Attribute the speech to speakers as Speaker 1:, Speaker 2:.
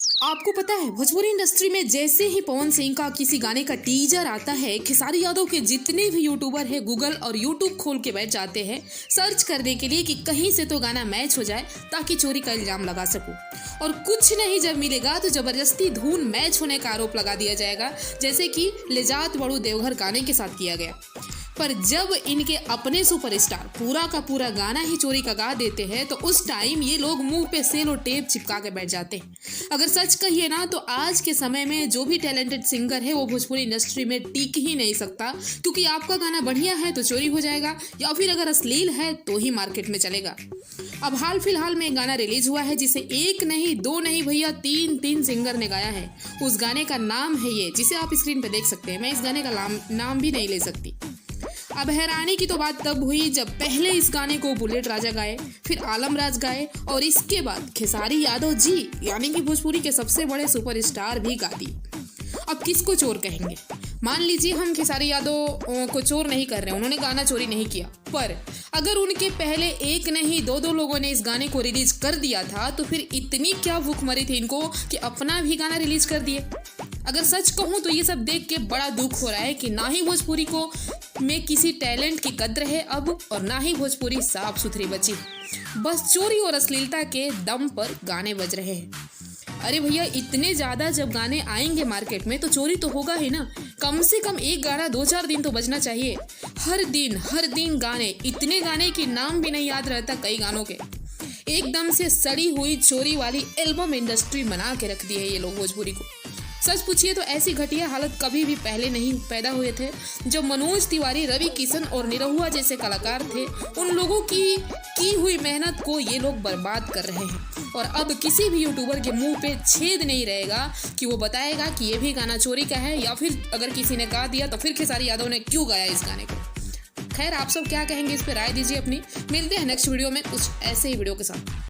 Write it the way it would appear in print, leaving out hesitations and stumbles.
Speaker 1: आपको पता है भोजपुरी इंडस्ट्री में जैसे ही पवन सिंह का किसी गाने का टीजर आता है, खेसारी यादव के जितने भी यूट्यूबर है गूगल और यूट्यूब खोल के बैठ जाते हैं सर्च करने के लिए कि कहीं से तो गाना मैच हो जाए ताकि चोरी का इल्जाम लगा सकूं। और कुछ नहीं जब मिलेगा तो जबरदस्ती धुन मैच होने का आरोप लगा दिया जाएगा, जैसे कि ले जात बड़ू देवघर गाने के साथ किया गया। पर जब इनके अपने सुपरस्टार पूरा का पूरा गाना ही चोरी का गा देते हैं तो उस टाइम ये लोग मुंह पे सेलो टेप चिपका के बैठ जाते हैं। अगर सच कहिए ना तो आज के समय में जो भी टैलेंटेड सिंगर है वो भोजपुरी इंडस्ट्री में टिक ही नहीं सकता, क्योंकि आपका गाना बढ़िया है तो चोरी हो जाएगा या फिर अगर अश्लील है तो ही मार्केट में चलेगा। अब हाल फिलहाल में एक गाना रिलीज हुआ है जिसे एक नहीं दो नहीं भैया तीन सिंगर ने गाया है। उस गाने का नाम है ये, जिसे आप स्क्रीन पे देख सकते हैं। मैं इस गाने का नाम भी नहीं ले सकती। अब हैरानी की तो बात तब हुई जब पहले इस गाने को बुलेट राजा गाए, फिर आलम राज गाए और इसके बाद खेसारी यादव जी यानी कि भोजपुरी के सबसे बड़े सुपरस्टार भी गा दिए। अब किसको चोर कहेंगे? मान लीजिए हम खेसारी यादव को चोर नहीं कर रहे, उन्होंने गाना चोरी नहीं किया, पर अगर उनके पहले एक नहीं दो लोगों ने इस गाने को रिलीज कर दिया था तो फिर इतनी क्या भूखमरी थी इनको कि अपना भी गाना रिलीज कर दिए। अगर सच कहूँ तो ये सब देख के बड़ा दुख हो रहा है कि ना ही भोजपुरी को में किसी टैलेंट की कद्र है अब, और ना ही भोजपुरी साफ सुथरी बची, बस चोरी और अश्लीलता के दम पर गाने बज रहे हैं। अरे भैया, इतने ज़्यादा जब गाने आएंगे मार्केट में तो चोरी तो होगा ही ना। कम से कम एक गाना 2-4 दिन तो बजना चाहिए। हर दिन गाने, इतने गाने की नाम भी नहीं याद रहता कई गानों के। एकदम से सड़ी हुई चोरी वाली एल्बम इंडस्ट्री बना के रख दी है ये लोग भोजपुरी को। सच पूछिए तो ऐसी घटिया हालत कभी भी पहले नहीं पैदा हुए थे। जब मनोज तिवारी, रवि किशन और निरहुआ जैसे कलाकार थे, उन लोगों की हुई मेहनत को ये लोग बर्बाद कर रहे हैं। और अब किसी भी यूट्यूबर के मुंह पे छेद नहीं रहेगा कि वो बताएगा कि ये भी गाना चोरी का है, या फिर अगर किसी ने गा दिया तो फिर खेसारी यादव ने क्यों गाया इस गाने को। खैर, आप सब क्या कहेंगे इस पे राय दीजिए अपनी। मिलते हैं नेक्स्ट वीडियो में कुछ ऐसे ही वीडियो के साथ।